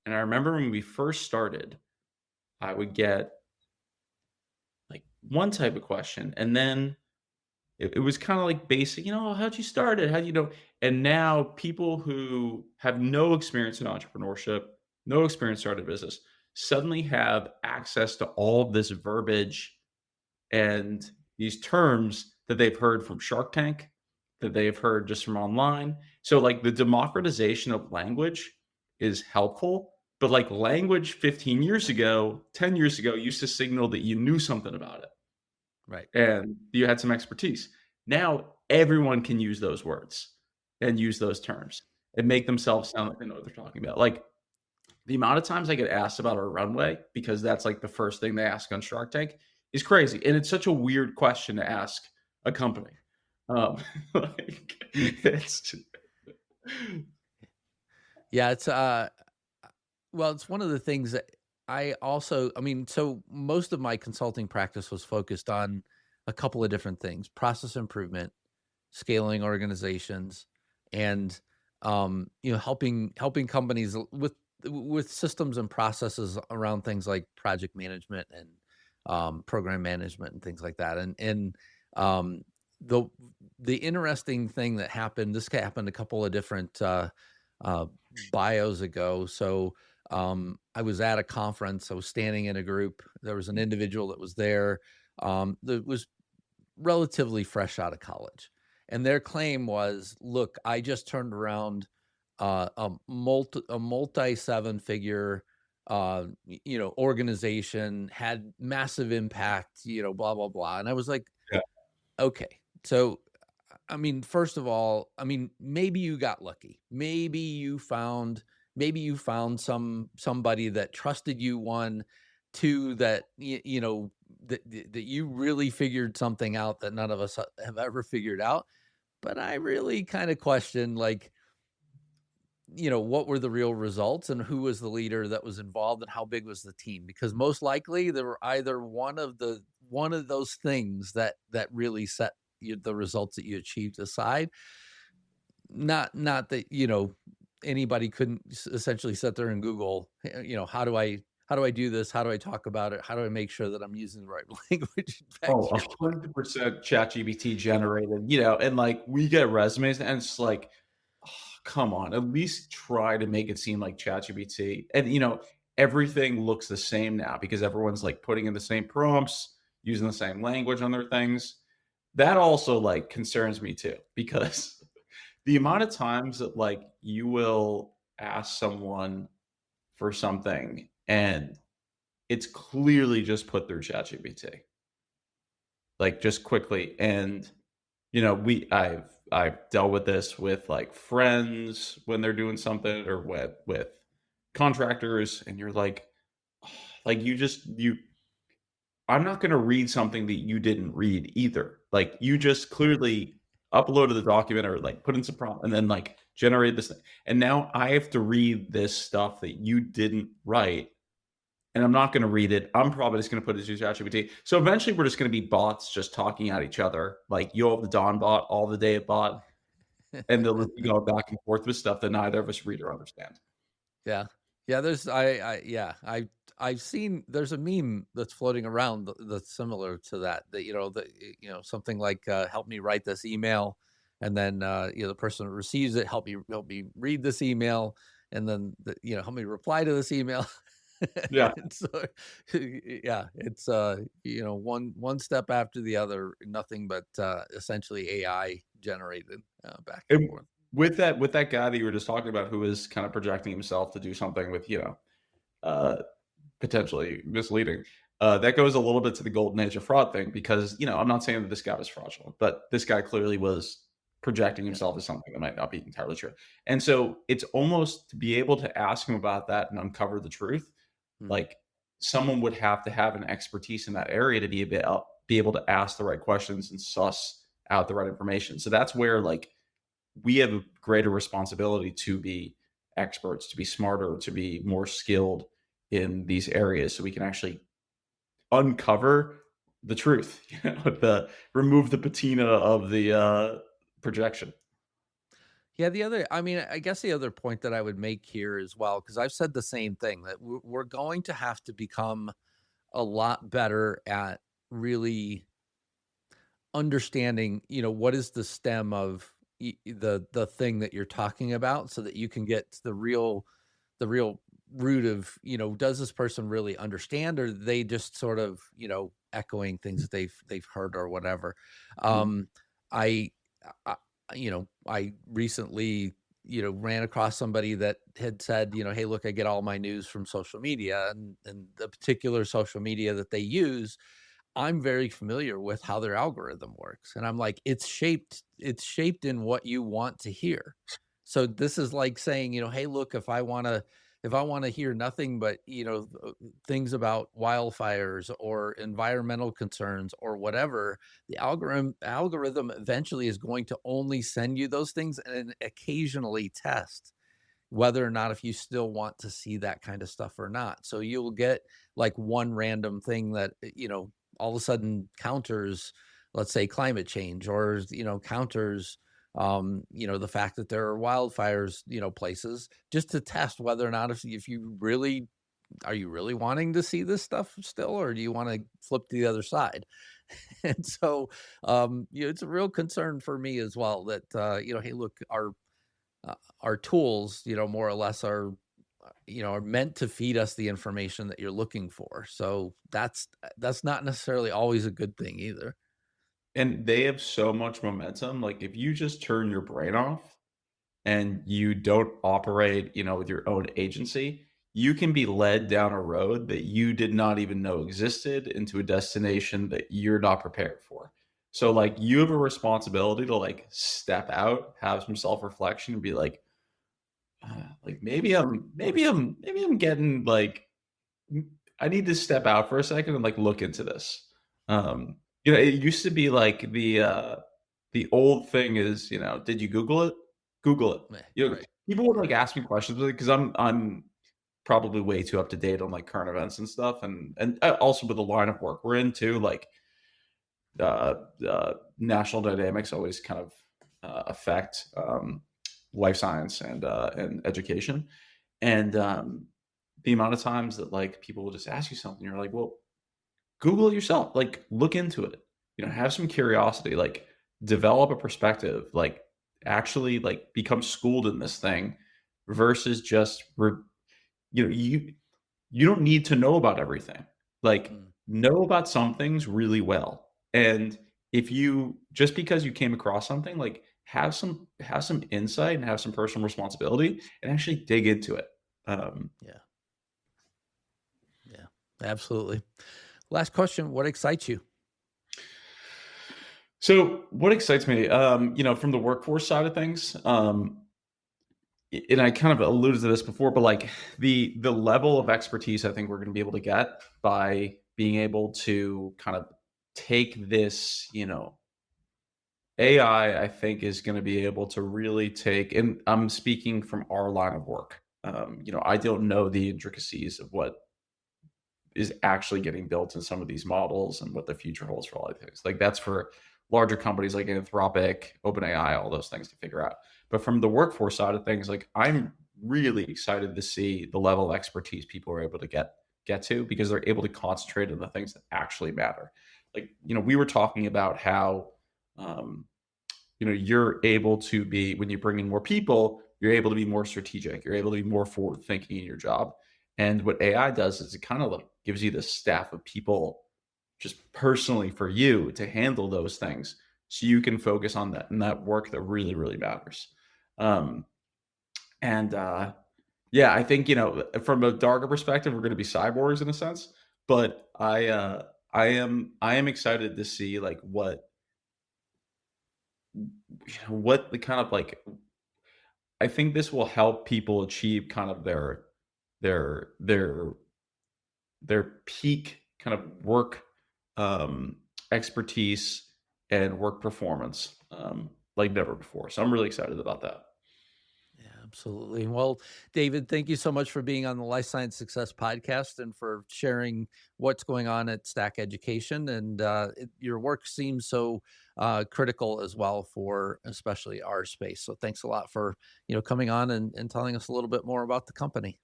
And I remember when we first started, I would get like one type of question, and then it was kind of like basic, how'd you start it? How'd you know? And now people who have no experience in entrepreneurship, no experience starting a business, suddenly have access to all of this verbiage and these terms that they've heard from Shark Tank, that they've heard just from online. So like the democratization of language is helpful, but like language 15 years ago, 10 years ago used to signal that you knew something about it Right. and you had some expertise. Now everyone can use those words and use those terms and make themselves sound like they know what they're talking about. Like the amount of times I get asked about our runway because that's like the first thing they ask on Shark Tank is crazy, and it's such a weird question to ask a company. Um, it's Yeah, well, it's one of the things that I mean, so most of my consulting practice was focused on a couple of different things: process improvement, scaling organizations, and helping companies with systems and processes around things like project management and program management and things like that. And um, the the interesting thing that happened, this happened a couple of different uh, bios ago. So I was at a conference. I was standing in a group. There was an individual that was there that was relatively fresh out of college. And their claim was, "Look, I just turned around a multi seven figure organization, had massive impact, blah blah blah." And I was like, yeah. "Okay, so I mean, first of all, I mean, maybe you got lucky. Maybe you found somebody that trusted you, one, two, that that you really figured something out that none of us have ever figured out. But I really kind of question, like, what were the real results and who was the leader that was involved and how big was the team? Because most likely there were either one of those things that really set the results that you achieved aside. Not that, anybody couldn't essentially sit there and Google, how do I do this? How do I talk about it? How do I make sure that I'm using the right language? Back Oh, to your point. 100% ChatGPT generated, and like we get resumes and it's like, oh, come on, at least try to make it seem like ChatGPT. And everything looks the same now because everyone's like putting in the same prompts, using the same language on their things. That also like concerns me too, because the amount of times that like you will ask someone for something and it's clearly just put through ChatGPT. Like, just quickly, and, I've dealt with this with, like, friends when they're doing something or with contractors, and you're like, "Oh," like, you I'm not gonna read something that you didn't read either. Like, you just clearly uploaded the document or, like, put in some prompt and then, like, generated this thing, and now I have to read this stuff that you didn't write, and I'm not gonna read it. I'm probably just gonna put it to ChatGPT. So eventually, we're just gonna be bots just talking at each other. Like you'll have the Dawn bot, all the day bot, and they'll just be going back and forth with stuff that neither of us read or understand. Yeah. Yeah, I've seen there's a meme that's floating around that's similar to that, something like, "Help me write this email," and then, the person who receives it, "Help me read this email," and then "Help me reply to this email." Yeah. And so, yeah, it's, one step after the other, nothing but, essentially AI generated, back and And forth. with that guy that you were just talking about who is kind of projecting himself to do something with, uh, potentially misleading, that goes a little bit to the golden age of fraud thing because, I'm not saying that this guy was fraudulent, but this guy clearly was projecting Yeah. himself as something that might not be entirely true. And so it's almost to be able to ask him about that and uncover the truth, Mhm. like someone would have to have an expertise in that area to be able to ask the right questions and suss out the right information. So that's where like we have a greater responsibility to be experts, to be smarter, to be more skilled in these areas so we can actually uncover the truth, the remove the patina of the projection. Yeah, I mean, I guess the other point that I would make here as well, because I've said the same thing, that we're going to have to become a lot better at really understanding, what is the stem of the thing that you're talking about, so that you can get to the real root of, does this person really understand, or are they just sort of, echoing things that they've heard or whatever. Mhm. Um, I, I I recently, ran across somebody that had said, hey, look, I get all my news from social media, and the particular social media that they use, I'm very familiar with how their algorithm works. And I'm like, it's shaped in what you want to hear. So this is like saying, hey, look, if I want to hear nothing but, things about wildfires or environmental concerns or whatever, the algorithm eventually is going to only send you those things and occasionally test whether or not if you still want to see that kind of stuff or not. So you'll get like one random thing that, all of a sudden counters, let's say, climate change, or, counters, the fact that there are wildfires, places, just to test whether or not if you really are you really wanting to see this stuff still, or do you want to flip to the other side? And so, it's a real concern for me as well that, hey, look, our tools, more or less are meant to feed us the information that you're looking for. So that's not necessarily always a good thing either. And they have so much momentum, like, if you just turn your brain off and you don't operate, with your own agency, you can be led down a road that you did not even know existed into a destination that you're not prepared for. So, like, you have a responsibility to, like, step out, have some self-reflection, and be like, maybe I'm getting, like, I need to step out for a second and, like, look into this. It used to be like the old thing is, did you Google it? Google it. Right. People would, Yeah. like, ask me questions because I'm probably way too up to date on, like, current events and stuff, and also with the line of work we're in too, like, national dynamics always kind of, affect, life science and education, and, the amount of times that, like, people will just ask you something, you're like, "Well, Google it yourself, like, look into it, have some curiosity, like, develop a perspective, like, actually, like, become schooled in this thing versus just you know, you you don't need to know about everything. Like, Mm, know about some things really well, and if you just because you came across something, like, have some insight and have some personal responsibility and actually dig into it. Um yeah. Yeah. Absolutely. Last question. What excites you? So what excites me, from the workforce side of things, and I kind of alluded to this before, but like the level of expertise I think we're going to be able to get by being able to kind of take this, AI, I think is going to be able to really take, and I'm speaking from our line of work. I don't know the intricacies of what is actually getting built in some of these models and what the future holds for all these things. Like that's for larger companies like Anthropic, OpenAI, all those things to figure out. But from the workforce side of things, like I'm really excited to see the level of expertise people are able to get to because they're able to concentrate on the things that actually matter. Like, we were talking about how um, you're able to be when you bring in more people, you're able to be more strategic. You're able to be more forward thinking in your job. And what AI does is it kind of like gives you the staff of people just personally for you to handle those things so you can focus on that and that work that really, really matters. Um, and yeah, I think, from a darker perspective, we're going to be cyborgs in a sense, but I am excited to see like what the kind of like I think this will help people achieve kind of their their their peak kind of work expertise and work performance like never before. So I'm really excited about that. Yeah. Absolutely. Well, David, thank you so much for being on the Life Science Success podcast and for sharing what's going on at Stack Education. And your work seems so critical as well for especially our space. So thanks a lot for coming on and telling us a little bit more about the company.